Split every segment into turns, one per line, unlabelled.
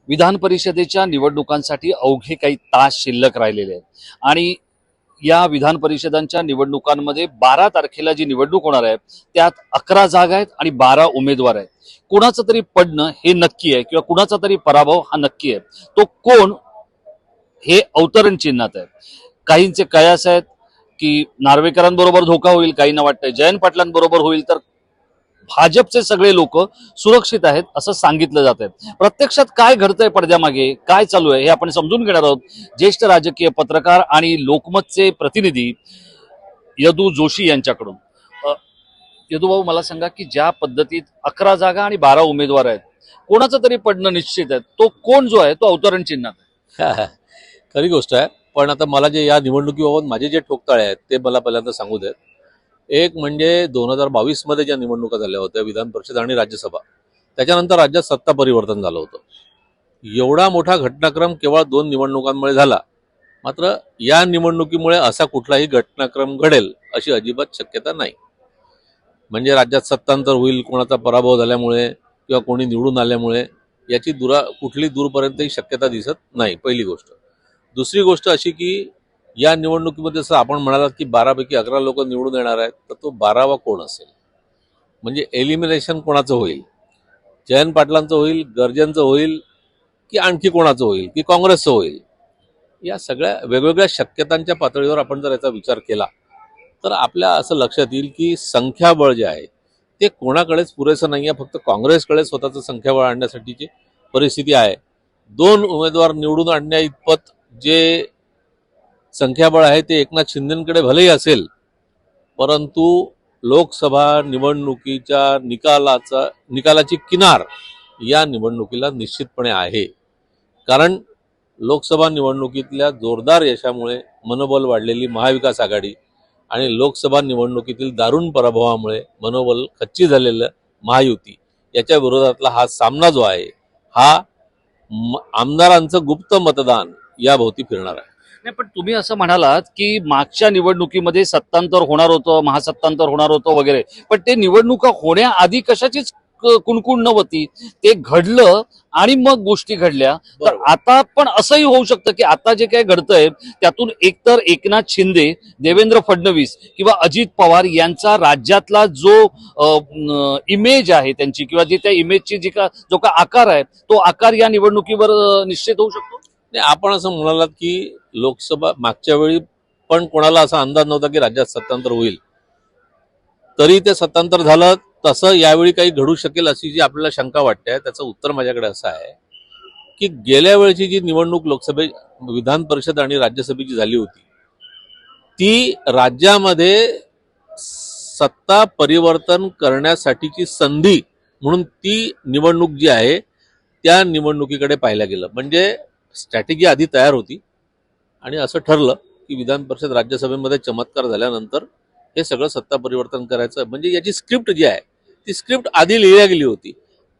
विधान परिषदेच्या निवडणुकांसाठी अवघे काही तास शिल्लक राहिलेले आहेत आणि या विधान परिषदांच्या निवडणुकांमध्ये 12 तारखेला जी निवडणूक होणार आहे त्यात 11 जागा आहेत आणि 12 उमेदवार आहेत. कुणाचं तरी पडणं हे नक्की आहे किंवा कुणाचा तरी पराभव हा नक्की आहे. तो कोण हे अवतरण चिन्हात आहे. काहींचे कयास आहेत की नार्वेकरांबरोबर धोका होईल, काहींना वाटतंय जयंत पाटलांबरोबर होईल, तर भाजपचे सगळे लोक सुरक्षित आहेत असं सांगितलं जात आहे. प्रत्यक्षात काय घडतंय पडद्यामागे, काय चालू आहे हे आपण समजून घेणार आहोत ज्येष्ठ राजकीय पत्रकार आणि लोकमतचे प्रतिनिधी यदू जोशी यांच्याकडून. यदू भाऊ, मला सांगा की ज्या पद्धतीत 11 जागा आणि 12 उमेदवार आहेत, कोणाचं तरी पडणं निश्चित आहे, तो कोण जो आहे तो अवतरण चिन्हात आहे.
खरी गोष्ट आहे. पण आता मला जे या निवडणुकीबाबत माझे जे ठोकताळे आहेत ते मला पहिल्यांदा सांगू देत. एक म्हणजे 2022 मध्ये ज्या निवडणुका झाल्या होत्या विधान परिषद आणि राज्यसभा, त्याच्यानंतर राज्यात सत्ता परिवर्तन झालं होतं. एवढा मोठा घटनाक्रम केवळ 2 निवडणुकांमुळे झाला. मात्र या निवडणुकीमुळे असा कुठलाही घटनाक्रम घडेल अशी अजिबात शक्यता नाही. म्हणजे राज्यात सत्तांतर होईल कोणाचा पराभव झाल्यामुळे किंवा कोणी निवडून आल्यामुळे, याची कुठली दूरपर्यंतही शक्यता दिसत नाही, पहिली गोष्ट. दुसरी गोष्ट अशी की या निवडणुकीमध्ये जसं आपण म्हणालात की 12 पैकी 11 लोक निवडून येणार आहेत, तर तो 12वा कोण असेल, म्हणजे एलिमिनेशन कोणाचं होईल, जयंत पाटलांचं होईल, गर्जनचं होईल, की आणखी कोणाचं होईल, की काँग्रेसचं होईल. या सगळ्या वेगवेगळ्या शक्यतांच्या पातळीवर आपण जर याचा विचार केला तर आपल्या असं लक्षात येईल की संख्याबळ जे आहे ते कोणाकडेच पुरेसं नाही आहे. फक्त काँग्रेसकडे स्वतःचं संख्याबळ आणण्यासाठीची परिस्थिती आहे. 2 उमेदवार निवडून आणण्या इतपत जे संख्याबळ आहे ते एकनाथ शिंदेकडे भलेही असेल, परंतु लोकसभा निवडणुकीच्या निकालाची किनार या निवडणुकीला निश्चितपणे आहे. कारण लोकसभा निवडणुकीतल्या जोरदार यशामुळे मनोबल वाढलेली महाविकास आघाडी आणि लोकसभा निवडणुकीतील दारुण पराभवामुळे मनोबल खच्ची झालेलं महायुती, याच्या विरोधातला हा सामना जो आहे हा आमदारांचं गुप्त मतदान याभोवती फिरणार आहे.
नाही, पण तुम्ही असं म्हणालात की मागच्या निवडणुकीमध्ये सत्तांतर होणार होतं, महासत्तांतर होणार होतं वगैरे, पण ते निवडणुका होण्याआधी कशाचीच कुणकुण नव्हती. ते घडलं आणि मग गोष्टी घडल्या. तर आता पण असंही होऊ शकतं की आता जे काही घडतंय त्यातून एकतर एकनाथ शिंदे, देवेंद्र फडणवीस किंवा अजित पवार यांचा राज्यातला जो इमेज आहे त्यांची, किंवा जी त्या इमेजची जो का आकार आहे, तो आकार या निवडणुकीवर निश्चित होऊ शकतो.
आपण असं म्हणालात की लोकसभा मागच्या वेळी पण कोणाला असा अंदाज नव्हता की राज्यात सत्तांतर होईल, तरी ते सत्तांतर झालं. तसं यावेळी काही घडू शकेल अशी जी आपल्याला शंका वाटते, त्याचं उत्तर माझ्याकडे असं आहे की गेल्या वेळची जी निवडणूक विधान परिषद आणि राज्यसभेची झाली होती, ती राज्यामध्ये सत्ता परिवर्तन करण्यासाठीची संधी म्हणून ती निवडणूक जी आहे त्या निवडणुकीकडे पाहायला गेलं. म्हणजे स्ट्रॅटेजी आधी तयार होती आणि असं ठरलं की विधान परिषद राज्यसभेमध्ये चमत्कार झाल्यानंतर हे सगळं सत्ता परिवर्तन करायचं. म्हणजे याची स्क्रिप्ट जी आहे ती स्क्रिप्ट आधी लिहिल्या गेली होती.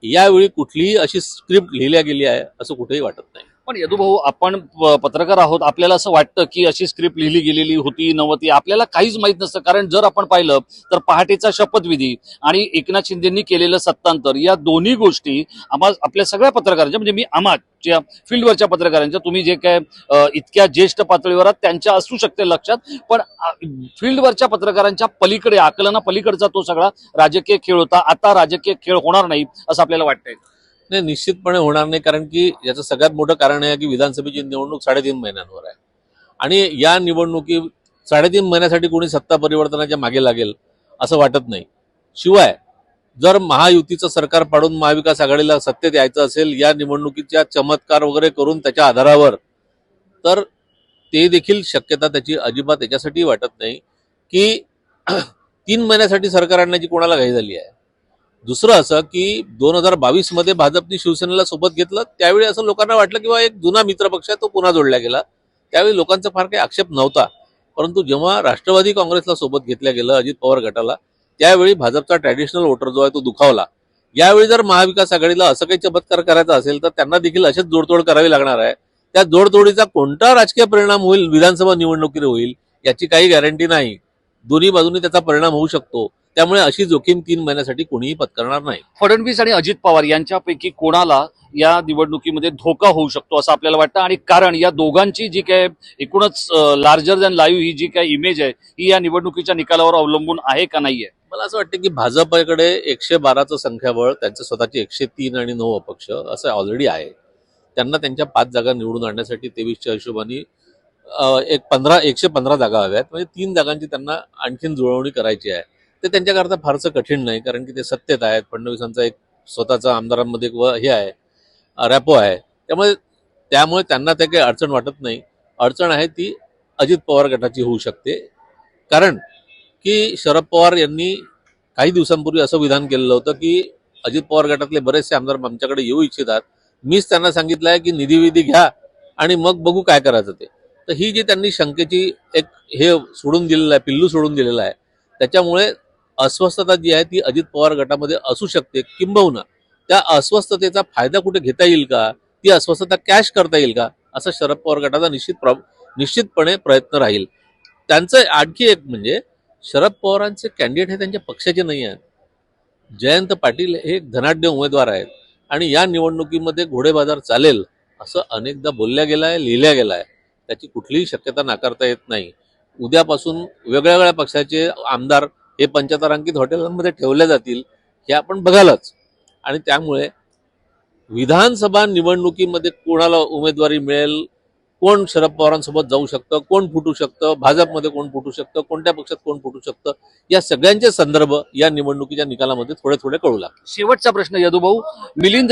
यावेळी कुठलीही अशी स्क्रिप्ट लिहिल्या गेली आहे असं कुठेही वाटत नाही.
पण यदू भाऊ, आपण पत्रकार आहोत, आपल्याला असं वाटतं की अशी स्क्रिप्ट लिहिली गेलेली होती नव्हती, आपल्याला काहीच माहित नसतं. कारण जर आपण पाहिलं तर पहाटेचा शपथविधी आणि एकनाथ शिंदेंनी केलेलं सत्तांतर, या दोन्ही गोष्टी आपल्या सगळ्या पत्रकारांच्या, म्हणजे मी आम्हाच्या फील्डवरच्या पत्रकारांच्या, तुम्ही जे काय इतक्या ज्येष्ठ पातळीवर आहात त्यांच्या असू शकते लक्षात, पण फील्डवरच्या पत्रकारांच्या पलीकडे, आकलना पलीकडचा तो सगळा राजकीय खेळ होता. आता राजकीय खेळ होणार नाही असं आपल्याला वाटतंय.
नाही, निश्चितपणे होणार नाही. कारण की याचं सगळ्यात मोठं कारण आहे की विधानसभेची निवडणूक 3.5 महिन्यांवर आहे आणि या निवडणुकी 3.5 महिन्यासाठी कोणी सत्ता परिवर्तनाच्या मागे लागेल असं वाटत नाही. शिवाय जर महायुतीचं सरकार पाडून महाविकास आघाडीला सत्तेत यायचं असेल या निवडणुकीच्या चमत्कार वगैरे करून त्याच्या आधारावर, तर ते देखील शक्यता त्याची अजिबात याच्यासाठी वाटत नाही की 3 महिन्यासाठी सरकार आणण्याची कोणाला घाई झाली आहे. दुसरं असं की 2022 मध्ये भाजपने शिवसेनेला सोबत घेतलं, त्यावेळी असं लोकांना वाटलं की एक जुना मित्रपक्ष आहे तो पुन्हा जोडला गेला. त्यावेळी लोकांचा फार काही आक्षेप नव्हता. परंतु जेव्हा राष्ट्रवादी काँग्रेसला सोबत घेतल्या गेलं अजित पवार गटाला, त्यावेळी भाजपचा ट्रॅडिशनल वोटर जो आहे तो दुखावला. यावेळी जर महाविकास आघाडीला असं काही चमत्कार करायचा असेल तर त्यांना देखील अशीच जोडतोड करावी लागणार आहे. त्या जोडतोडीचा कोणता राजकीय परिणाम होईल, विधानसभा निवडणुकीवर होईल याची काही गॅरंटी नाही. दोन्ही बाजूंनी त्याचा परिणाम होऊ शकतो. त्यामुळे अशी जोखीम 3 महिन्यासाठी कोणीही पत्करणार नाही.
फडणवीस आणि अजित पवार यांच्यापैकी कोणाला या निवडणुकीमध्ये धोका होऊ शकतो असं आपल्याला वाटतं? आणि कारण या दोघांची जी काय एकूणच लार्जर दॅन लाईव्ह ही जी काय इमेज आहे ही या निवडणुकीच्या निकालावर अवलंबून आहे का नाहीये?
मला असं वाटतं की भाजपकडे 112चं संख्याबळ, त्यांचं स्वतःचे 103 आणि 9 अपक्ष असं ऑलरेडी आहे. त्यांना त्यांच्या 5 जागा निवडून आणण्यासाठी 23च्या हिशोबाने एक 115 जागा हव्यात. म्हणजे 3 जागांची त्यांना आणखीन जुळवणी करायची आहे. ते त्यांच्याकरता फारसं कठीण नाही, कारण की ते सत्तेत आहेत. फडणवीसांचा एक स्वतःचा आमदारांमध्ये हे आहे, रॅपो आहे. त्यामुळे त्यांना ते काही अडचण वाटत नाही. अडचण आहे ती अजित पवार गटाची होऊ शकते. कारण की शरद पवार यांनी काही दिवसांपूर्वी असं विधान केलेलं होतं की अजित पवार गटातले बरेचसे आमदार आमच्याकडे येऊ इच्छितात. मीच त्यांना सांगितलं आहे की निधी घ्या आणि मग बघू काय करायचं ते. तर ही जी त्यांनी शंकेची एक हे सोडून दिलेलं आहे, पिल्लू सोडून दिलेलं आहे, त्याच्यामुळे अस्वस्थता जी आहे ती अजित पवार गटामध्ये असू शकते. किंबहुना त्या अस्वस्थतेचा फायदा कुठे घेता येईल का, ती अस्वस्थता कॅश करता येईल का, असं शरद पवार गटाचा निश्चितपणे प्रयत्न राहील. त्यांचं आणखी एक म्हणजे शरद पवारांचे कॅन्डिडेट हे त्यांच्या पक्षाचे नाही आहेत. जयंत पाटील हे एक धनाढ्य उमेदवार आहेत आणि या निवडणुकीमध्ये घोडेबाजार चालेल असं अनेकदा बोलल्या गेलं आहे, लिहिल्या गेलं आहे. त्याची कुठलीही शक्यता नाकारता येत नाही. उद्यापासून वेगवेगळ्या पक्षाचे आमदार हे 75 अंकित हॉटेलांमध्ये ठेवले जातील हे आपण बघालच. आणि त्यामुळे विधानसभा निवडणुकीमध्ये कोणाला उमेदवारी मिळेल, कोण शरद पवारांसोबत जाऊ शकतं, कोण फुटू शकतं, भाजपमध्ये कोण फुटू शकतं, कोणत्या पक्षात कोण फुटू शकतं, या सगळ्यांचे संदर्भ या निवडणुकीच्या निकालामध्ये थोडे थोडे कळू लागतात.
शेवटचा प्रश्न यदुभाऊ, मिलिंद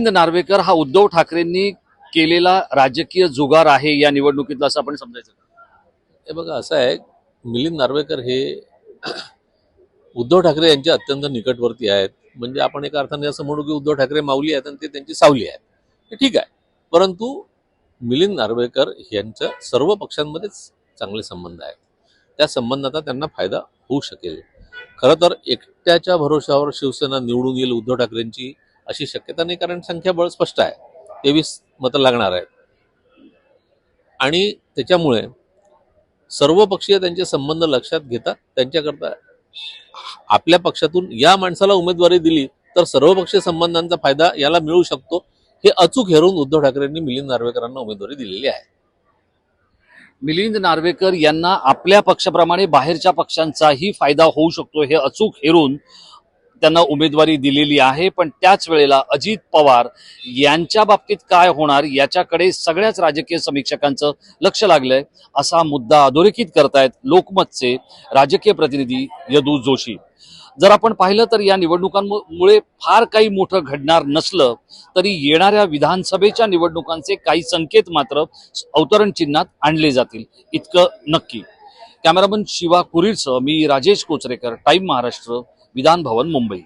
नार्वेकर हा उद्धव ठाकरेंनी केलेला राजकीय जुगार आहे या निवडणुकीतला असं आपण समजायचं?
हे बघा, असं आहे, मिलिंद नार्वेकर हे उद्धव ठाकरे यांच्या अत्यंत निकटवर्ती आहेत. म्हणजे आपण एका अर्थाने असं म्हणू की उद्धव ठाकरे माऊली आहेत आणि ते त्यांची सावली आहेत. हे ठीक आहे, परंतु मिलिंद नार्वेकर यांच्या सर्व पक्षांमध्येच चांगले संबंध आहेत. त्या संबंधाचा त्यांना फायदा होऊ शकेल. खरं तर एकट्याच्या भरोशावर शिवसेना निवडून येईल उद्धव ठाकरेंची अशी शक्यता नाही, कारण संख्याबळ स्पष्ट आहे, 23 मतं लागणार आहेत. आणि त्याच्यामुळे सर्व पक्षीय त्यांचे संबंध लक्षात घेतात. त्यांच्याकरता आपल्या पक्षातून या माणसाला उमेदवारी दिली तर सर्वपक्षीय संबंधांचा फायदा याला मिळू शकतो, हे अचूक हेरून उद्धव ठाकरेंनी मिलिंद नार्वेकरांना उमेदवारी दिलेली आहे.
मिलिंद नार्वेकर यांना आपल्या पक्षाप्रमाणे बाहेरच्या पक्षांचाही फायदा होऊ शकतो हे अचूक हेरून त्यांना उमेदवारी दिलेली आहे. पण त्याच वेळेला अजित पवार यांच्या बाबतीत काय होणार याच्याकडे सगळ्याच राजकीय समीक्षकांचं लक्ष लागलंय, असा मुद्दा अधोरेखित करतायत लोकमतचे राजकीय प्रतिनिधी यदू जोशी. जर आपण पाहिलं तर या निवडणुकांमुळे फार काही मोठं घडणार नसलं तरी येणाऱ्या विधानसभेच्या निवडणुकांचे काही संकेत मात्र अवतरण चिन्हात आणले जातील इतकं नक्की. कॅमेरामन शिवा कुरीरसह मी राजेश कोचरेकर, टाइम महाराष्ट्र, विधान भवन, मुंबई.